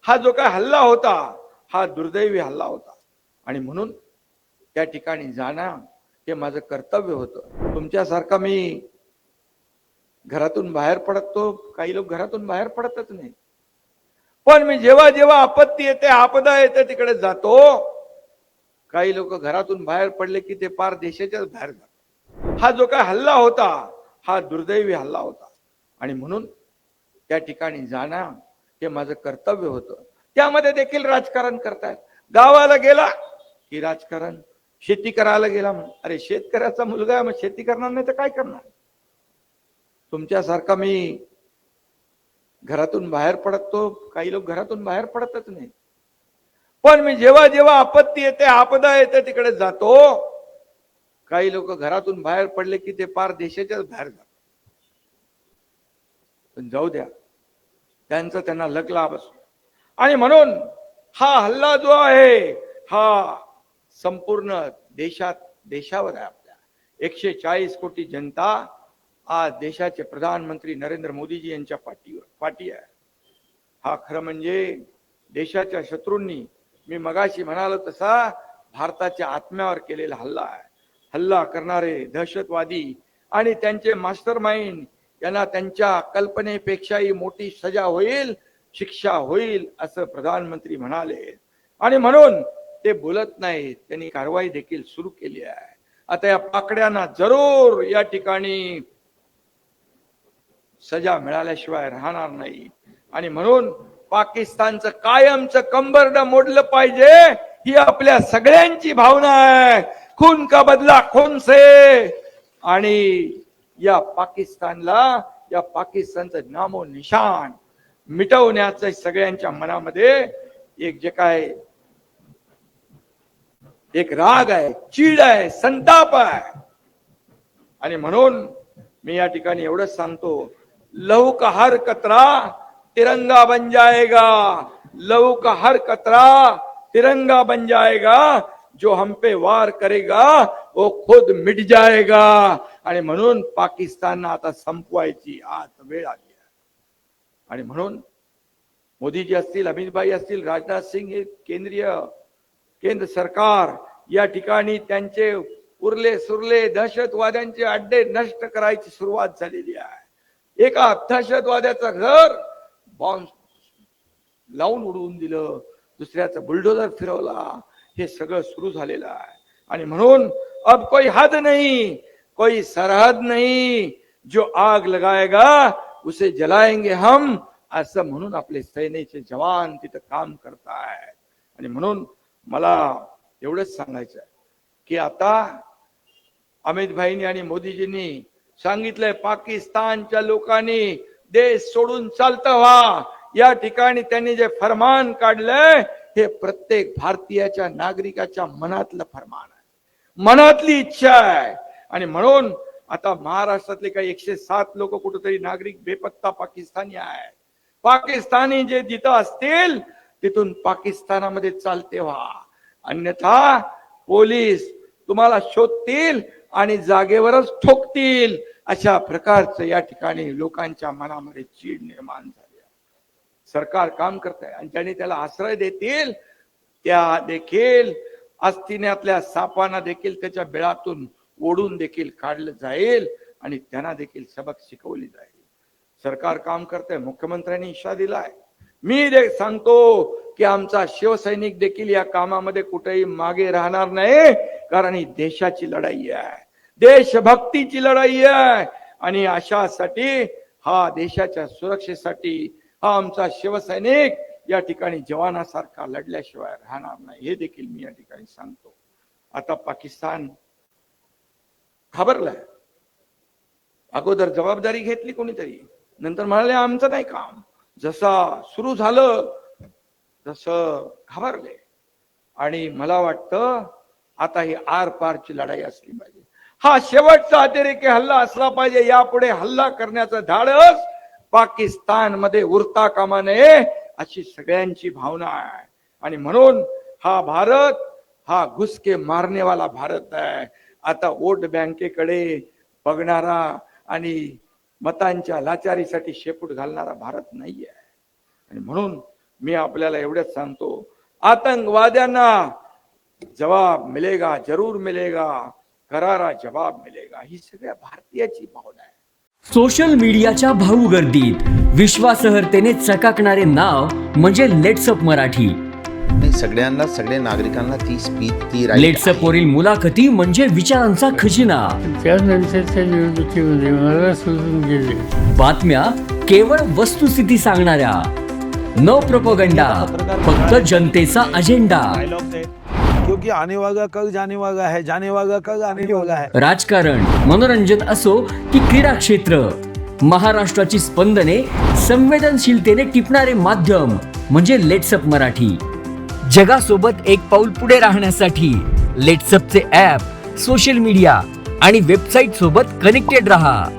हा जो काय हल्ला होता हा दुर्दैवी हल्ला होता आणि म्हणून त्या ठिकाणी जाणं हे माझं कर्तव्य होतं। तुमच्यासारखा मी घरातून बाहेर पडतो, काही लोक घरातून बाहेर पडतच नाही, पण मी जेव्हा जेव्हा आपत्ती येते आपदा येते तिकडे जातो। काही लोक घरातून बाहेर पडले की ते पार देशाच्या बाहेर जातात। हा जो काय हल्ला होता हा दुर्दैवी हल्ला होता आणि म्हणून त्या ठिकाणी जाणं हे माझं कर्तव्य होतं। त्यामध्ये देखील राजकारण करतायत। गावाला गेला की राजकारण, शेती करायला गेला अरे शेतकऱ्याचा मुलगा आहे, मग शेती करणार नाही तर काय करणार। तुमच्यासारखा मी घरातून बाहेर पडतो, काही लोक घरातून बाहेर पडतच नाही, पण मी जेव्हा जेव्हा आपत्ती येते आपदा येते तिकडे जातो। काही लोक घरातून बाहेर पडले की ते पार देशाच्या बाहेर जातात। पण जाऊ द्या, त्यांचा त्यांना लक लाभ असतो। आणि म्हणून हा हल्ला जो आहे हा संपूर्ण देशावर आहे। आपल्या 140 कोटी जनता आज देशाचे प्रधानमंत्री नरेंद्र मोदीजी यांच्या पाठी आहे। हा खरं म्हणजे देशाच्या शत्रूंनी मी मगाशी म्हणालो तसा भारताच्या आत्म्यावर केलेला हल्ला आहे। हल्ला करणारे दहशतवादी आणि त्यांचे मास्टरमाइंड यांना त्यांच्या कल्पनेपेक्षाही मोठी सजा होईल, शिक्षा होईल असं प्रधानमंत्री म्हणाले आणि म्हणून ते बोलत नाहीत, त्यांनी कारवाई देखील सुरू केली आहे। आता या पाकड्यांना जरूर या ठिकाणी सजा मिळाल्याशिवाय राहणार नाही आणि म्हणून पाकिस्तानचं कायमचं कंबरड मोडलं पाहिजे ही आपल्या सगळ्यांची भावना आहे। खून का बदला खून से, आणि या पाकिस्तानचं नामो निशान मिटवण्याचं सगळ्यांच्या मनामध्ये जे काय एक राग आहे, चीड आहे, संताप आहे। आणि म्हणून मी या ठिकाणी एवढंच सांगतो, लहू का हर कतरा तिरंगा बन जाएगा, लहू का हर कतरा तिरंगा बन जाएगा, जो हम पे वार करेगा वो खुद मिट जाएगा। आणि म्हणून पाकिस्तान आता संपवायची आज वेळ आली आहे। आणि म्हणून मोदीजी असतील, अमित भाई असतील, राजनाथ सिंह हे केंद्र सरकार या ठिकाणी त्यांचे उरले सुरले दहशतवाद्यांचे अड्डे नष्ट करायची सुरुवात झालेली आहे। एका दहशतवाद्याचं घर बॉम्ब लावून उडवून दिलं, दुसऱ्याचं बुलडोजर फिरवला, हे सगळं सुरू झालेलं आहे। आणि म्हणून अब कोई हद नहीं, कोई सरहद नहीं, जो आग लगाएगा उसे जलाएंगे हम, असं म्हणून आपले सेनेचे जवान तिथं काम करतायत। आणि म्हणून मला एवढंच सांगायचं आहे की आता अमित भाईंनी आणि मोदीजींनी सांगितलंय पाकिस्तानच्या लोकांनी देश सोडून चालतं व्हा। या ठिकाणी त्यांनी जे फरमान काढलंय हे प्रत्येक भारतीयाच्या नागरिकाच्या मनातलं फरमान आहे, मनातली इच्छा आहे। आणि म्हणून आता महाराष्ट्रातले काही 107 लोक कुठेतरी नागरिक बेपत्ता पाकिस्तानी आहेत। पाकिस्तानी जे जिथं असतील तिथून पाकिस्तानामध्ये चालते व्हा, अन्यथा पोलीस तुम्हाला शोधतील आणि जागेवरच ठोकतील। अशा प्रकारचं या ठिकाणी लोकांच्या मनामध्ये चीड निर्माण झाली। सरकार काम करत आहे आणि ज्यांनी त्याला आश्रय देतील त्या देखील अस्तिन्यातल्या सापांना देखील त्याच्या बिळातून ओढून देखील काढलं जाईल आणि त्यांना देखील सबक शिकवली जाईल। सरकार काम करतंय, मुख्यमंत्र्यांनी इशारा दिलाय। मी सांगतो की आमचा शिवसैनिक देखील या कामामध्ये कुठेही मागे राहणार नाही, कारण ही देशाची लढाई आहे, देशभक्तीची लढाई आहे। आणि अशासाठी हा देशाच्या सुरक्षेसाठी हा आमचा शिवसैनिक या ठिकाणी जवानासारखा लढल्याशिवाय राहणार नाही, हे देखील मी या ठिकाणी सांगतो। आता पाकिस्तान घाबरलाय। अगोदर जबाबदारी घेतली कोणीतरी, नंतर म्हणाले आमचं नाही काम, जसा सुरू झालं तसं घाबरले। आणि मला वाटतं आता ही आर पारची लढाई असली पाहिजे, हा शेवटचा अतिरेकी हल्ला असला पाहिजे। यापुढे हल्ला करण्याचं धाडस पाकिस्तान मध्ये उरता कामा नये अशी सगळ्यांची भावना आहे। आणि म्हणून हा भारत हा घुसके मारनेवाला भारत आहे। आता वोट बँकेकडे बघणारा आणि मतांच्या लाचारीसाठी शेपूट घालणारा भारत नाही आहे। आणि म्हणून मी आपल्याला एवढंच सांगतो, आतंकवाद्यांना जवाब मिलेगा, जरूर मिलेगा, करारा जवाब मिलेगा, ही सगळ्या भारतीयाची भावना आहे. सोशल मीडियाच्या भाऊ गर्दीत विश्वासार्हतेने चकाकणारे नाव म्हणजे लेट्सअप मराठी. सगळ्यांना, सगळ्या नागरिकांना ती स्पीच, ती right लेट्सअप वरील मुलाखती म्हणजे विचारांचा खजिना. त्यानंतरच्या निवडणुकीमध्ये मला सोडून गेले. बातम्या केवळ वस्तुस्थिती सांगणाऱ्या, न प्रोपगंडा, फक्त जनतेचा अजेंडा. क्योंकि आने वाला कल जाने वाला है, जाने वाला कल आने वाला है. राजकारण, मनोरंजन असो की क्रीडा क्षेत्र, महाराष्ट्राची स्पंदने संवेदनशीलतेने टिपणारे माध्यम म्हणजे लेट्सअप मराठी. जगासोबत एक पाऊल पुढे राहण्यासाठी लेट्सअपचे ॲप, सोशल मीडिया आणि वेबसाईट सोबत कनेक्टेड रहा.